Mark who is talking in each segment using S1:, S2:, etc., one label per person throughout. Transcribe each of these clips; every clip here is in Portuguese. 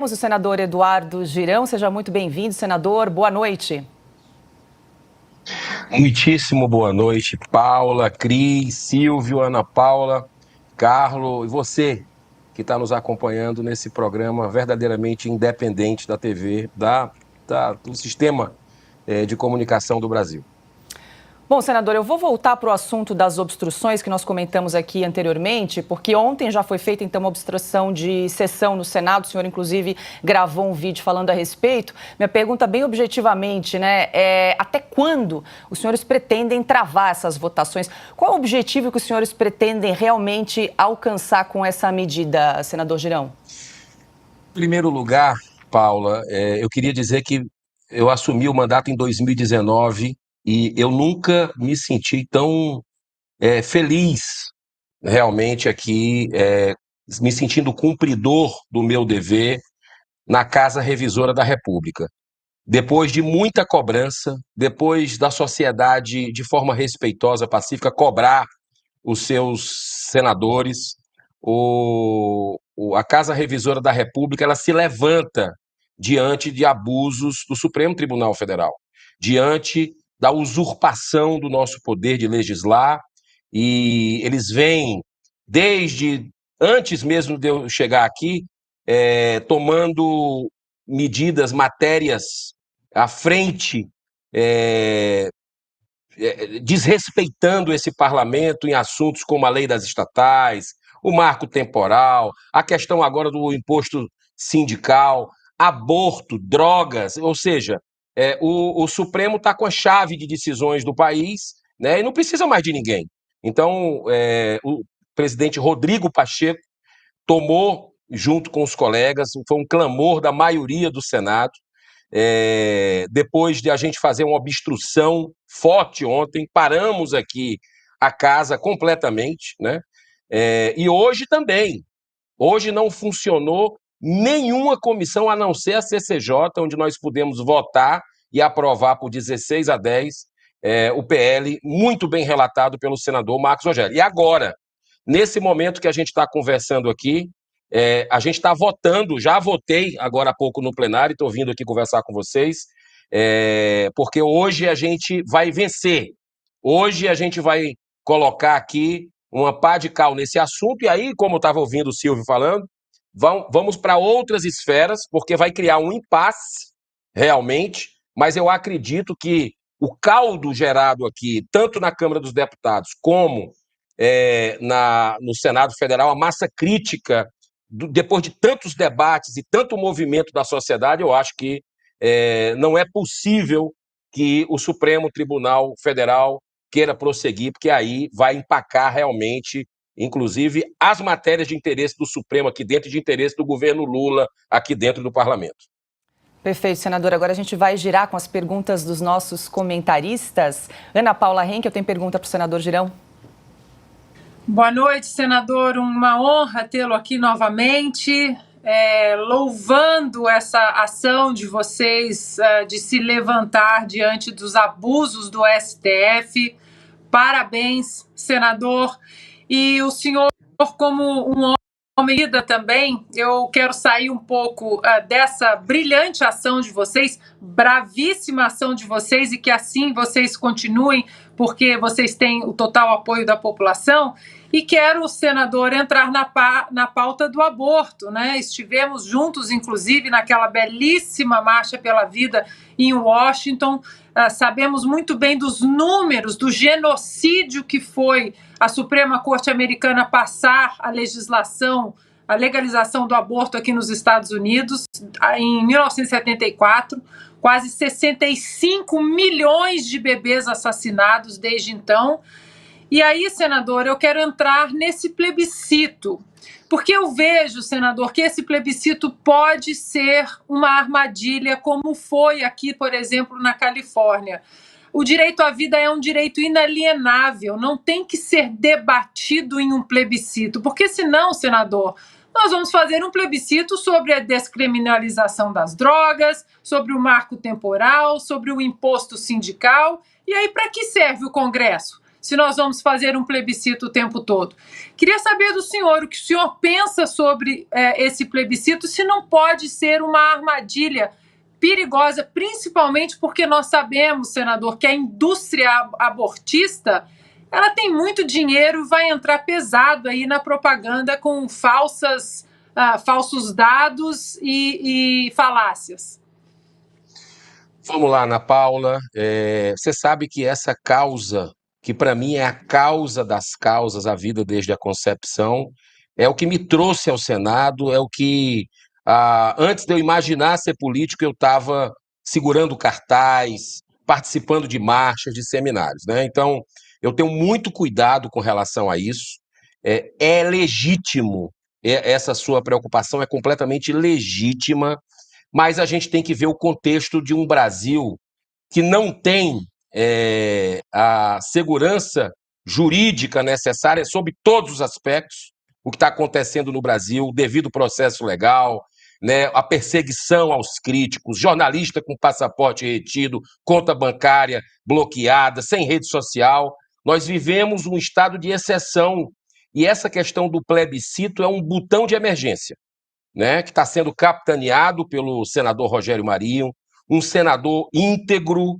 S1: O senador Eduardo Girão, seja muito bem-vindo, senador. Boa noite.
S2: Muitíssimo boa noite, Paula, Cris, Silvio, Ana Paula, Carlos e você que está nos acompanhando nesse programa verdadeiramente independente da TV, do sistema de comunicação do Brasil.
S1: Bom, senador, eu vou voltar para o assunto das obstruções que nós comentamos aqui anteriormente, porque ontem já foi feita, então, uma obstrução de sessão no Senado. O senhor, inclusive, gravou um vídeo falando a respeito. Minha pergunta, bem objetivamente, até quando os senhores pretendem travar essas votações? Qual é o objetivo que os senhores pretendem realmente alcançar com essa medida, senador Girão?
S2: Em primeiro lugar, Paula, eu queria dizer que eu assumi o mandato em 2019 e eu nunca me senti tão feliz realmente aqui, me sentindo cumpridor do meu dever na Casa Revisora da República. Depois de muita cobrança, depois da sociedade, de forma respeitosa, pacífica, cobrar os seus senadores, a Casa Revisora da República ela se levanta diante de abusos do Supremo Tribunal Federal, diante da usurpação do nosso poder de legislar, e eles vêm, desde antes mesmo de eu chegar aqui, tomando medidas, matérias à frente, desrespeitando esse parlamento em assuntos como a lei das estatais, o marco temporal, a questão agora do imposto sindical, aborto, drogas, ou seja, o Supremo está com a chave de decisões do país, né, e não precisa mais de ninguém. Então, o presidente Rodrigo Pacheco tomou, junto com os colegas, foi um clamor da maioria do Senado, depois de a gente fazer uma obstrução forte ontem, paramos aqui a casa completamente, né? E hoje também. Hoje não funcionou nenhuma comissão, a não ser a CCJ, onde nós pudemos votar e aprovar por 16-10 o PL, muito bem relatado pelo senador Marcos Rogério. E agora, nesse momento que a gente está conversando aqui, a gente está votando, já votei agora há pouco no plenário, estou vindo aqui conversar com vocês, porque hoje a gente vai vencer. Hoje a gente vai colocar aqui uma pá de cal nesse assunto, e aí, como eu estava ouvindo o Silvio falando, vamos para outras esferas, porque vai criar um impasse, realmente, mas eu acredito que o caldo gerado aqui, tanto na Câmara dos Deputados como no Senado Federal, a massa crítica, depois de tantos debates e tanto movimento da sociedade, eu acho que não é possível que o Supremo Tribunal Federal queira prosseguir, porque aí vai empacar realmente, inclusive, as matérias de interesse do Supremo aqui dentro e de interesse do governo Lula aqui dentro do parlamento.
S1: Perfeito, senador. Agora a gente vai girar com as perguntas dos nossos comentaristas. Ana Paula Henke, eu tenho pergunta para o senador Girão.
S3: Boa noite, senador. Uma honra tê-lo aqui novamente, louvando essa ação de vocês de se levantar diante dos abusos do STF. Parabéns, senador. E o senhor, como um homem também, eu quero sair um pouco dessa brilhante ação de vocês, bravíssima ação de vocês, e que assim vocês continuem, porque vocês têm o total apoio da população. E quero, senador, entrar na pauta do aborto, né? Estivemos juntos, inclusive, naquela belíssima Marcha pela Vida em Washington. Sabemos muito bem dos números, do genocídio que foi a Suprema Corte Americana passar a legislação, a legalização do aborto aqui nos Estados Unidos, em 1974. Quase 65 milhões de bebês assassinados desde então. E aí, senador, eu quero entrar nesse plebiscito, porque eu vejo, senador, que esse plebiscito pode ser uma armadilha, como foi aqui, por exemplo, na Califórnia. O direito à vida é um direito inalienável, não tem que ser debatido em um plebiscito, porque senão, senador, nós vamos fazer um plebiscito sobre a descriminalização das drogas, sobre o marco temporal, sobre o imposto sindical. E aí, para que serve o Congresso? se nós vamos fazer um plebiscito o tempo todo. Queria saber do senhor o que o senhor pensa sobre esse plebiscito, se não pode ser uma armadilha perigosa, principalmente porque nós sabemos, senador, que a indústria abortista ela tem muito dinheiro e vai entrar pesado aí na propaganda com falsos dados e falácias.
S2: Vamos lá, Ana Paula. Você sabe que essa causa, que para mim é a causa das causas, a vida desde a concepção, é o que me trouxe ao Senado, é o que, antes de eu imaginar ser político, eu estava segurando cartaz, participando de marchas, de seminários, né? Então, eu tenho muito cuidado com relação a isso. É legítimo, essa sua preocupação é completamente legítima, mas a gente tem que ver o contexto de um Brasil que não tem a segurança jurídica necessária sobre todos os aspectos, o que está acontecendo no Brasil, o devido processo legal, né, a perseguição aos críticos, jornalista com passaporte retido, conta bancária bloqueada, sem rede social. Nós vivemos um estado de exceção e essa questão do plebiscito é um botão de emergência, né, que está sendo capitaneado pelo senador Rogério Marinho, um senador íntegro,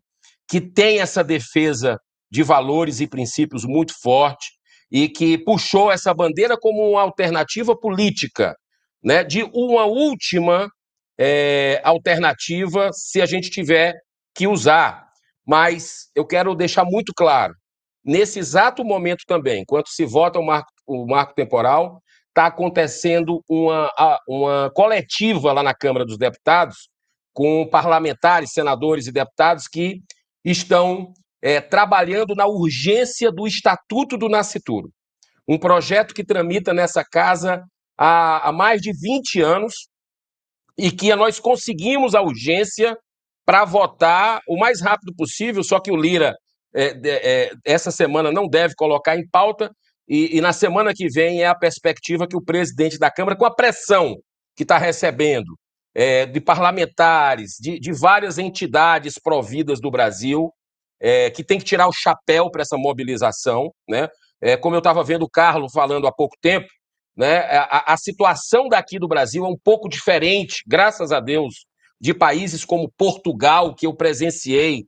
S2: que tem essa defesa de valores e princípios muito forte e que puxou essa bandeira como uma alternativa política, né, de uma última alternativa se a gente tiver que usar. Mas eu quero deixar muito claro, nesse exato momento também, enquanto se vota o marco temporal, está acontecendo uma coletiva lá na Câmara dos Deputados com parlamentares, senadores e deputados que estão trabalhando na urgência do Estatuto do Nascituro, um projeto que tramita nessa casa há mais de 20 anos e que nós conseguimos a urgência para votar o mais rápido possível, só que o Lira essa semana não deve colocar em pauta, e na semana que vem é a perspectiva que o presidente da Câmara, com a pressão que está recebendo de parlamentares, de várias entidades providas do Brasil, que tem que tirar o chapéu para essa mobilização, né? Como eu estava vendo o Carlos falando há pouco tempo, né? A situação daqui do Brasil é um pouco diferente, graças a Deus, de países como Portugal, que eu presenciei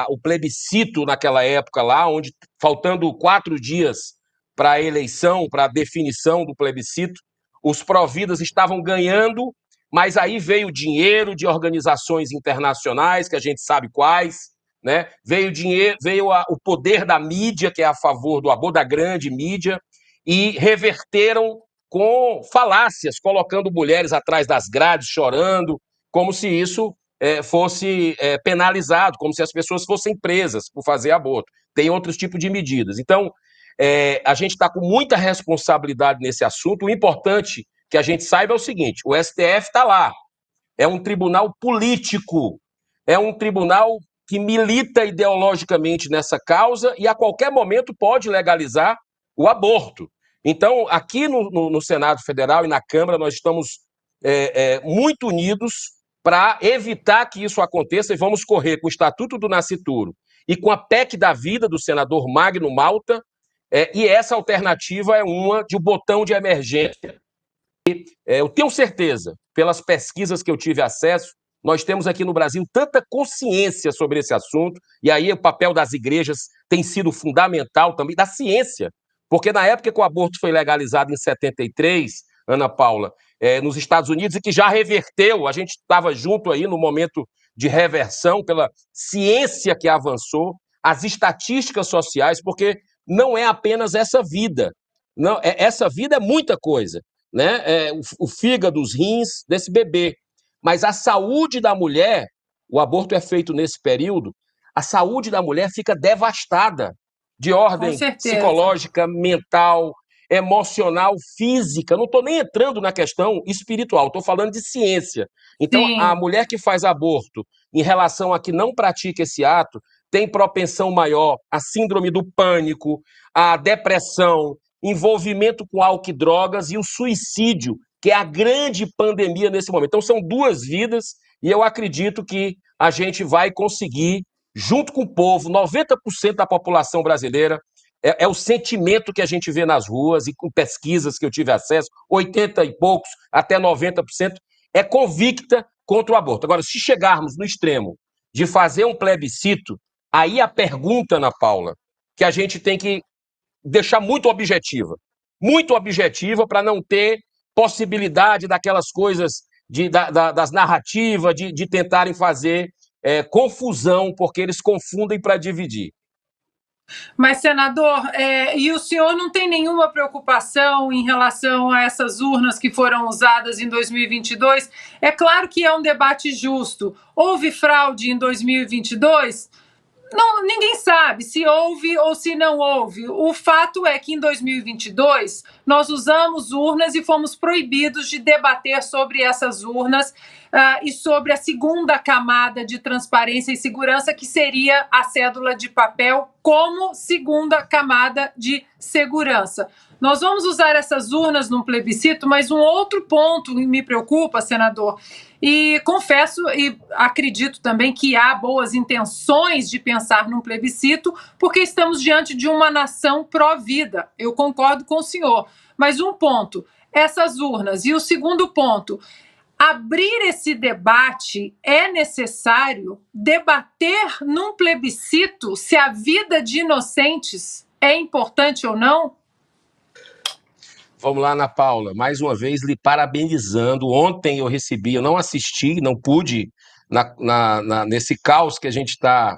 S2: o plebiscito naquela época lá, onde, faltando 4 dias para a eleição, para a definição do plebiscito, os providas estavam ganhando, mas aí veio dinheiro de organizações internacionais, que a gente sabe quais, né? Veio o poder da mídia, que é a favor do aborto, da grande mídia, e reverteram com falácias, colocando mulheres atrás das grades, chorando, como se isso fosse penalizado, como se as pessoas fossem presas por fazer aborto. Tem outros tipos de medidas. Então, a gente está com muita responsabilidade nesse assunto. O importante que a gente saiba é o seguinte: o STF está lá, é um tribunal político, é um tribunal que milita ideologicamente nessa causa e a qualquer momento pode legalizar o aborto. Então, aqui no Senado Federal e na Câmara, nós estamos muito unidos para evitar que isso aconteça, e vamos correr com o Estatuto do Nascituro e com a PEC da vida do senador Magno Malta, e essa alternativa é uma de um botão de emergência. Eu tenho certeza, pelas pesquisas que eu tive acesso, nós temos aqui no Brasil tanta consciência sobre esse assunto, e aí o papel das igrejas tem sido fundamental também, da ciência, porque na época que o aborto foi legalizado em 73, Ana Paula, nos Estados Unidos, e que já reverteu, a gente estava junto aí no momento de reversão pela ciência que avançou, as estatísticas sociais, porque não é apenas essa vida, não, essa vida é muita coisa, né? O fígado, os rins desse bebê, mas a saúde da mulher, o aborto é feito nesse período, a saúde da mulher fica devastada, de ordem psicológica, mental, emocional, física. Não estou nem entrando na questão espiritual, estou falando de ciência. Então, sim, a mulher que faz aborto, em relação a que não pratica esse ato, tem propensão maior à síndrome do pânico, à depressão, envolvimento com álcool e drogas e o suicídio, que é a grande pandemia nesse momento. Então, são 2 vidas e eu acredito que a gente vai conseguir junto com o povo, 90% da população brasileira, é o sentimento que a gente vê nas ruas e com pesquisas que eu tive acesso, 80 e poucos, até 90%, é convicta contra o aborto. Agora, se chegarmos no extremo de fazer um plebiscito, aí a pergunta, Ana Paula, que a gente tem que deixar muito objetiva para não ter possibilidade daquelas coisas das narrativas, de tentarem fazer confusão, porque eles confundem para dividir.
S3: Mas, senador, e o senhor não tem nenhuma preocupação em relação a essas urnas que foram usadas em 2022? É claro que é um debate justo. Houve fraude em 2022? Não, ninguém sabe se houve ou se não houve. O fato é que em 2022 nós usamos urnas e fomos proibidos de debater sobre essas urnas e sobre a segunda camada de transparência e segurança, que seria a cédula de papel como segunda camada de segurança. Nós vamos usar essas urnas num plebiscito, mas um outro ponto me preocupa, senador, e confesso e acredito também que há boas intenções de pensar num plebiscito, porque estamos diante de uma nação pró-vida. Eu concordo com o senhor. Mas um ponto, essas urnas. E o segundo ponto, abrir esse debate, é necessário debater num plebiscito se a vida de inocentes é importante ou não?
S2: Vamos lá, Ana Paula, mais uma vez lhe parabenizando. Ontem eu recebi, eu não assisti, não pude, nesse caos que a gente está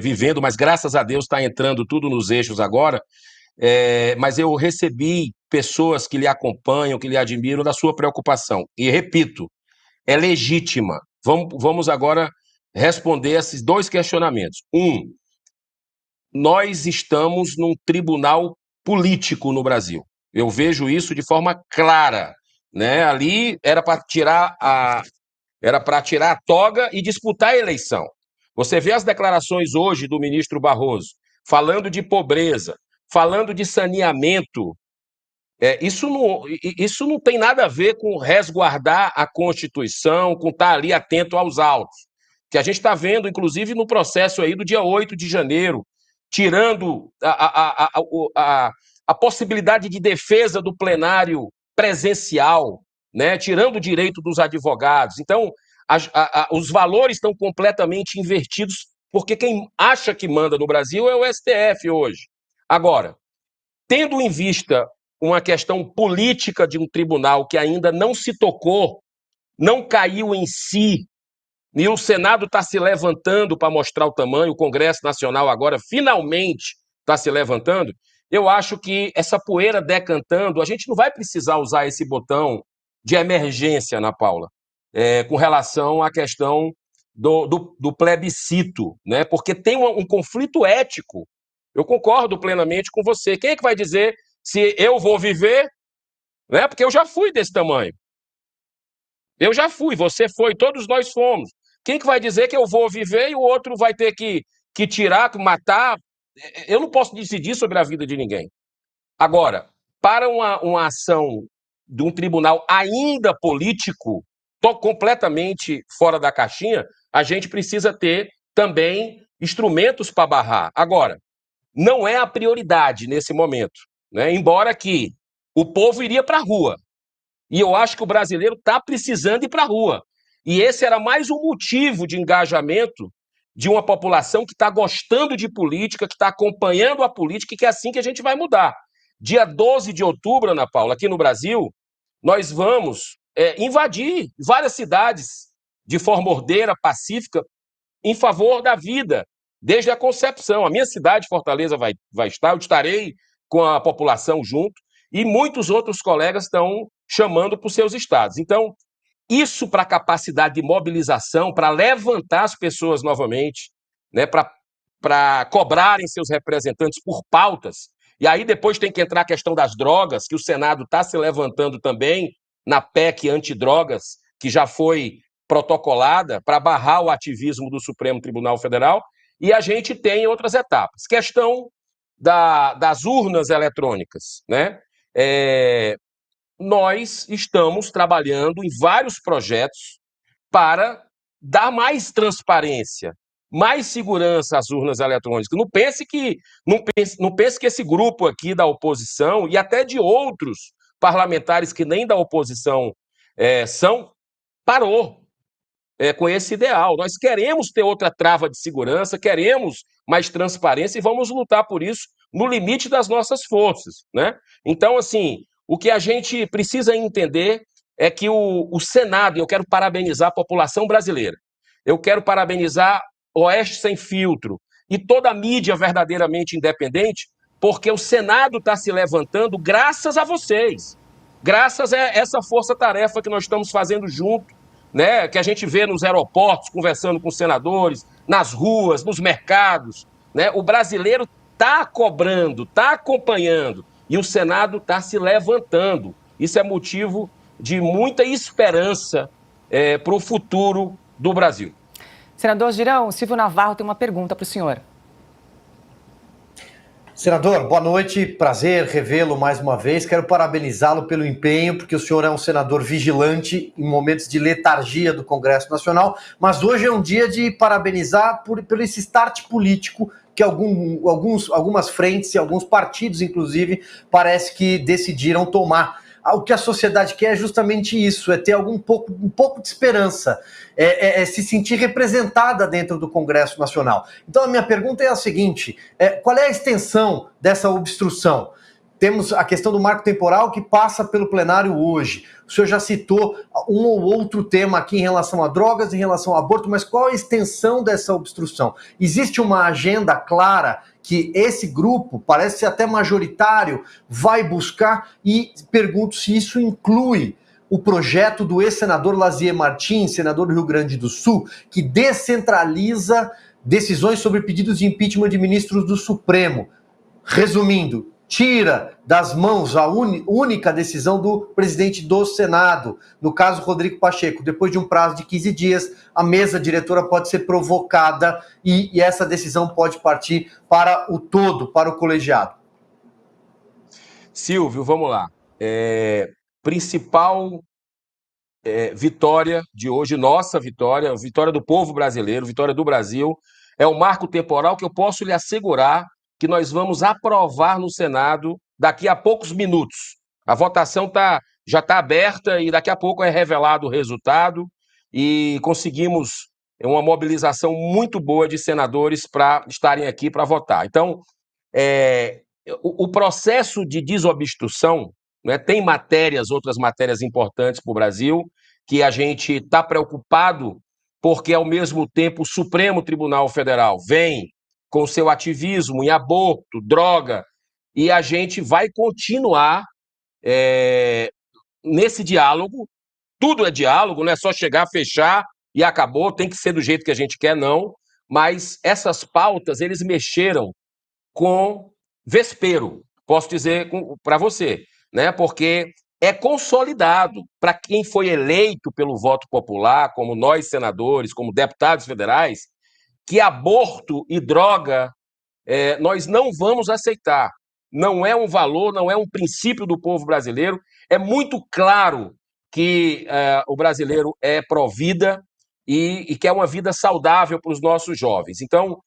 S2: vivendo, mas graças a Deus está entrando tudo nos eixos agora. Mas eu recebi pessoas que lhe acompanham, que lhe admiram, da sua preocupação. E repito, é legítima. Vamos agora responder esses dois questionamentos. Nós estamos num tribunal político no Brasil. Eu vejo isso de forma clara, né? Ali era para tirar a toga e disputar a eleição. Você vê as declarações hoje do ministro Barroso, falando de pobreza, falando de saneamento. Isso não tem nada a ver com resguardar a Constituição, com estar ali atento aos autos. Que a gente está vendo, inclusive, no processo aí do dia 8 de janeiro, tirando a possibilidade de defesa do plenário presencial, né? Tirando o direito dos advogados. Então, os valores estão completamente invertidos, porque quem acha que manda no Brasil é o STF hoje. Agora, tendo em vista uma questão política de um tribunal que ainda não se tocou, não caiu em si, e o Senado está se levantando para mostrar o tamanho, o Congresso Nacional agora finalmente está se levantando, eu acho que essa poeira decantando, a gente não vai precisar usar esse botão de emergência, Ana Paula, com relação à questão do plebiscito, né? Porque tem um conflito ético. Eu concordo plenamente com você. Quem é que vai dizer se eu vou viver, né? Porque eu já fui desse tamanho. Eu já fui, você foi, todos nós fomos. Quem que vai dizer que eu vou viver e o outro vai ter que tirar, que matar? Eu não posso decidir sobre a vida de ninguém. Agora, para uma ação de um tribunal ainda político, completamente fora da caixinha, a gente precisa ter também instrumentos para barrar. Agora, não é a prioridade nesse momento, né? Embora que o povo iria para a rua. E eu acho que o brasileiro está precisando ir para a rua. E esse era mais um motivo de engajamento de uma população que está gostando de política, que está acompanhando a política, e que é assim que a gente vai mudar. Dia 12 de outubro, Ana Paula, aqui no Brasil, nós vamos invadir várias cidades de forma ordeira, pacífica, em favor da vida, desde a concepção. A minha cidade, Fortaleza, vai estar, eu estarei com a população junto, e muitos outros colegas estão chamando para os seus estados. Então, isso para a capacidade de mobilização, para levantar as pessoas novamente, né, para cobrarem seus representantes por pautas. E aí depois tem que entrar a questão das drogas, que o Senado está se levantando também na PEC antidrogas, que já foi protocolada para barrar o ativismo do Supremo Tribunal Federal, e a gente tem outras etapas. Questão das urnas eletrônicas, né? Nós estamos trabalhando em vários projetos para dar mais transparência, mais segurança às urnas eletrônicas. Não pense que esse grupo aqui da oposição e até de outros parlamentares que nem da oposição parou com esse ideal. Nós queremos ter outra trava de segurança, queremos mais transparência e vamos lutar por isso no limite das nossas forças, né? Então, assim, o que a gente precisa entender é que o Senado, e eu quero parabenizar a população brasileira, eu quero parabenizar Oeste Sem Filtro e toda a mídia verdadeiramente independente, porque o Senado está se levantando graças a vocês, graças a essa força-tarefa que nós estamos fazendo junto, né, que a gente vê nos aeroportos, conversando com os senadores, nas ruas, nos mercados, né? O brasileiro está cobrando, está acompanhando, e o Senado está se levantando. Isso é motivo de muita esperança para o futuro do Brasil.
S1: Senador Girão, Silvio Navarro tem uma pergunta para o senhor.
S4: Senador, boa noite, prazer revê-lo mais uma vez. Quero parabenizá-lo pelo empenho, porque o senhor é um senador vigilante em momentos de letargia do Congresso Nacional, mas hoje é um dia de parabenizar por esse start político que algumas frentes e alguns partidos, inclusive, parece que decidiram tomar. O que a sociedade quer é justamente isso, é ter um pouco de esperança, é se sentir representada dentro do Congresso Nacional. Então a minha pergunta é a seguinte, qual é a extensão dessa obstrução? Temos a questão do marco temporal que passa pelo plenário hoje. O senhor já citou um ou outro tema aqui em relação a drogas, em relação ao aborto, mas qual a extensão dessa obstrução? Existe uma agenda clara que esse grupo, parece ser até majoritário, vai buscar, e pergunto se isso inclui o projeto do ex-senador Lazier Martins, senador do Rio Grande do Sul, que descentraliza decisões sobre pedidos de impeachment de ministros do Supremo. Resumindo, tira das mãos a única decisão do presidente do Senado, no caso Rodrigo Pacheco. Depois de um prazo de 15 dias, a mesa diretora pode ser provocada e essa decisão pode partir para o todo, para o colegiado.
S2: Silvio, vamos lá. Principal vitória de hoje, nossa vitória, vitória do povo brasileiro, vitória do Brasil, é o marco temporal que eu posso lhe assegurar que nós vamos aprovar no Senado daqui a poucos minutos. A votação já está aberta e daqui a pouco é revelado o resultado e conseguimos uma mobilização muito boa de senadores para estarem aqui para votar. Então, o processo de desobstrução, né, tem outras matérias importantes para o Brasil, que a gente está preocupado porque, ao mesmo tempo, o Supremo Tribunal Federal vem com seu ativismo em aborto, droga, e a gente vai continuar nesse diálogo. Tudo é diálogo, não é só chegar, fechar e acabou, tem que ser do jeito que a gente quer, não. Mas essas pautas, eles mexeram com vespeiro, posso dizer para você, né? Porque é consolidado para quem foi eleito pelo voto popular, como nós senadores, como deputados federais, que aborto e droga nós não vamos aceitar. Não é um valor, não é um princípio do povo brasileiro. É muito claro que o brasileiro é pró-vida e quer uma vida saudável para os nossos jovens. Então,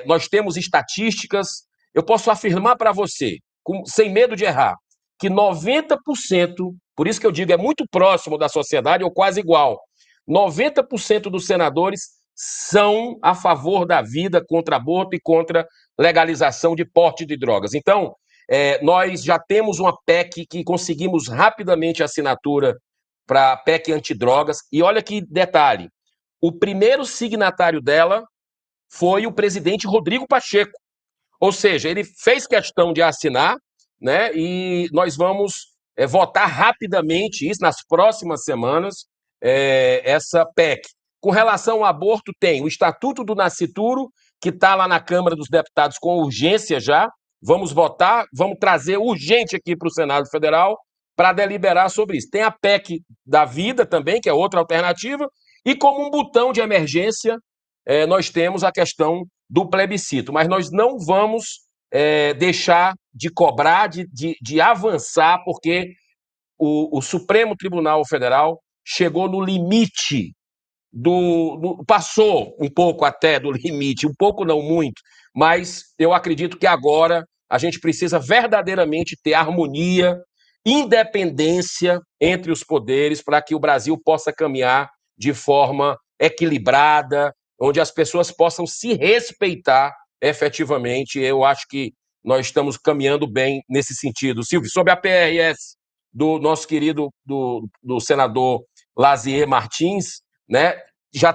S2: nós temos estatísticas, eu posso afirmar para você, sem medo de errar, que 90%, por isso que eu digo, é muito próximo da sociedade ou quase igual, 90% dos senadores são a favor da vida, contra aborto e contra legalização de porte de drogas. Então, nós já temos uma PEC que conseguimos rapidamente a assinatura para a PEC antidrogas. E olha que detalhe, o primeiro signatário dela foi o presidente Rodrigo Pacheco. Ou seja, ele fez questão de assinar, né? E nós vamos votar rapidamente isso nas próximas semanas, essa PEC. Com relação ao aborto, tem o Estatuto do Nascituro, que está lá na Câmara dos Deputados com urgência já. Vamos votar, vamos trazer urgente aqui para o Senado Federal para deliberar sobre isso. Tem a PEC da vida também, que é outra alternativa, e como um botão de emergência, nós temos a questão do plebiscito. Mas nós não vamos deixar de cobrar, de avançar, porque o Supremo Tribunal Federal chegou no limite passou um pouco até do limite, um pouco não muito, mas eu acredito que agora a gente precisa verdadeiramente ter harmonia, independência entre os poderes para que o Brasil possa caminhar de forma equilibrada, onde as pessoas possam se respeitar efetivamente. Eu acho que nós estamos caminhando bem nesse sentido. Silvio, sobre a PRS do nosso querido do senador Lazier Martins, né? Já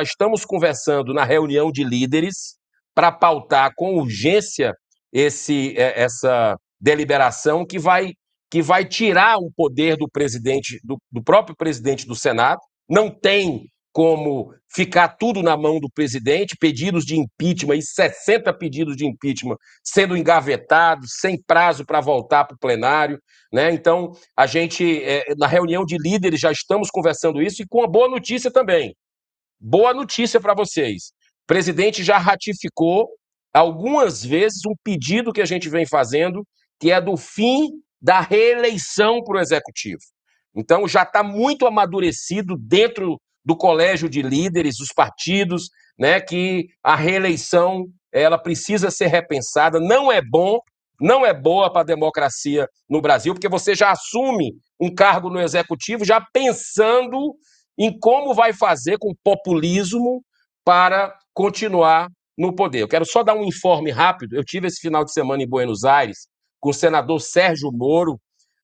S2: estamos conversando na reunião de líderes para pautar com urgência essa deliberação que vai tirar o poder do presidente, do próprio presidente do Senado. Não tem como ficar tudo na mão do presidente, pedidos de impeachment e 60 pedidos de impeachment sendo engavetados, sem prazo para voltar para o plenário, né? Então, a gente, na reunião de líderes, já estamos conversando isso e com uma boa notícia também. Boa notícia para vocês. O presidente já ratificou algumas vezes um pedido que a gente vem fazendo, que é do fim da reeleição para o Executivo. Então, já está muito amadurecido dentro do colégio de líderes, dos partidos, né, que a reeleição ela precisa ser repensada. Não é boa para a democracia no Brasil, porque você já assume um cargo no Executivo já pensando em como vai fazer com populismo para continuar no poder. Eu quero só dar um informe rápido. Eu tive esse final de semana em Buenos Aires com o senador Sérgio Moro,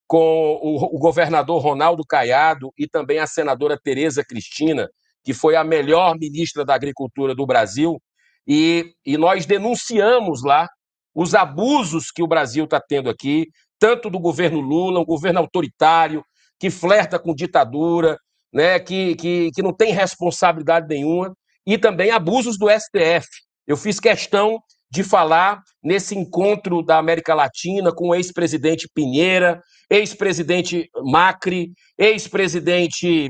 S2: com o governador Ronaldo Caiado e também a senadora Tereza Cristina, que foi a melhor ministra da Agricultura do Brasil, e nós denunciamos lá os abusos que o Brasil está tendo aqui, tanto do governo Lula, um governo autoritário, que flerta com ditadura, né, que não tem responsabilidade nenhuma, e também abusos do STF. Eu fiz questão de falar nesse encontro da América Latina com o ex-presidente Piñera, ex-presidente Macri, ex-presidente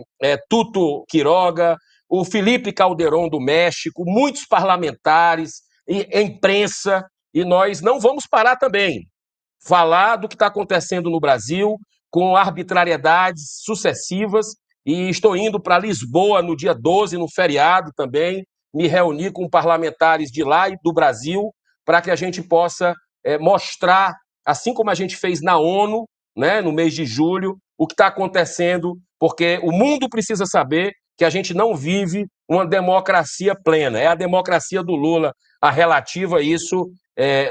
S2: Tuto Quiroga, o Felipe Calderón do México, muitos parlamentares, imprensa, e nós não vamos parar também. Falar do que está acontecendo no Brasil, com arbitrariedades sucessivas, e estou indo para Lisboa no dia 12, no feriado também, me reunir com parlamentares de lá e do Brasil, para que a gente possa mostrar, assim como a gente fez na ONU, né, no mês de julho, o que está acontecendo, porque o mundo precisa saber que a gente não vive uma democracia plena. É a democracia do Lula a relativa a isso,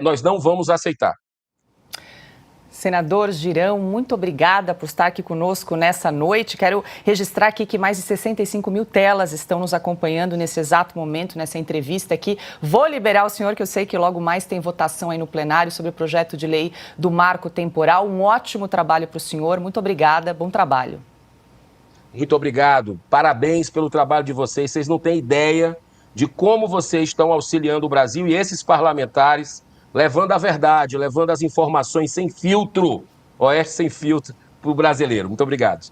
S2: nós não vamos aceitar.
S1: Senador Girão, muito obrigada por estar aqui conosco nessa noite. Quero registrar aqui que mais de 65 mil telas estão nos acompanhando nesse exato momento, nessa entrevista aqui. Vou liberar o senhor, que eu sei que logo mais tem votação aí no plenário sobre o projeto de lei do marco temporal. Um ótimo trabalho para o senhor. Muito obrigada. Bom trabalho.
S2: Muito obrigado. Parabéns pelo trabalho de vocês. Vocês não têm ideia de como vocês estão auxiliando o Brasil e esses parlamentares, levando a verdade, levando as informações sem filtro, Oeste Sem Filtro, para o brasileiro. Muito obrigado.